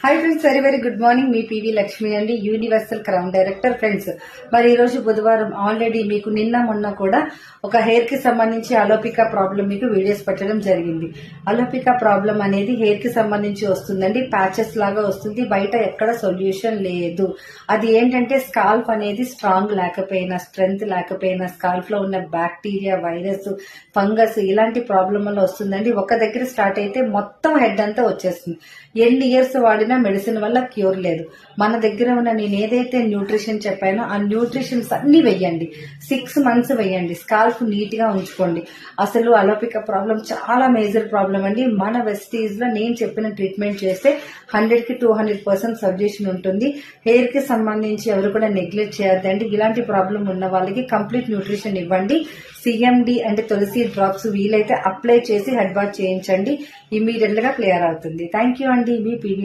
Hi friends, very good morning. మీ PV Lakshmi అండి, universal crown director. Friends, మరి ఈ రోజు బుధవారం. ఆల్రెడీ మీకు నిన్న మొన్న కూడా ఒక హెయిర్ కి సంబంధించి అలోపికా ప్రాబ్లం మీకు వీడియోస్ పెట్టడం జరిగింది. అలోపికా ప్రాబ్లం అనేది హెయిర్ కి సంబంధించి వస్తుందండి. ప్యాచెస్ లాగా వస్తుంది, బయట ఎక్కడ సొల్యూషన్ లేదు. అది ఏంటంటే స్కాల్ప్ అనేది స్ట్రాంగ్ లేకపోయినా, స్ట్రెంగ్త్ లేకపోయినా, స్కాల్ప్ లో ఉన్న బ్యాక్టీరియా, వైరస్, ఫంగస్ ఇలాంటి ప్రాబ్లం వల్ల వస్తుందండి. ఒక దగ్గర స్టార్ట్ అయితే మొత్తం హెడ్ అంతా వచ్చేస్తుంది. ఎన్ని ఇయర్స్ వాడినా మెడిసిన్ వల్ల క్యూర్ లేదు. మన దగ్గర ఉన్న నేను ఏదైతే న్యూట్రిషన్ చెప్పానో ఆ న్యూట్రిషన్స్ అన్ని వెయ్యండి. 6 months వెయ్యండి. స్కాల్ప్ నీట్ గా ఉంచుకోండి. అసలు అలోపికా ప్రాబ్లం చాలా మేజర్ ప్రాబ్లం అండి. మన వెస్టీజ్ లో నేను చెప్పిన ట్రీట్మెంట్ చేస్తే 100 కి 200% సబ్జెక్షన్ ఉంటుంది. హెయిర్ కి సంబంధించి ఎవరు కూడా నెగ్లెక్ట్ చేయొద్దండి. ఇలాంటి ప్రాబ్లం ఉన్న వాళ్ళకి కంప్లీట్ న్యూట్రిషన్ ఇవ్వండి. సిఎండి అంటే తులసి డ్రాప్స్ వీలైతే అప్లై చేసి హెడ్ వాష్ చేయించండి. ఇమీడియట్ గా క్లియర్ అవుతుంది. థ్యాంక్ యూ అండి. మీ పివి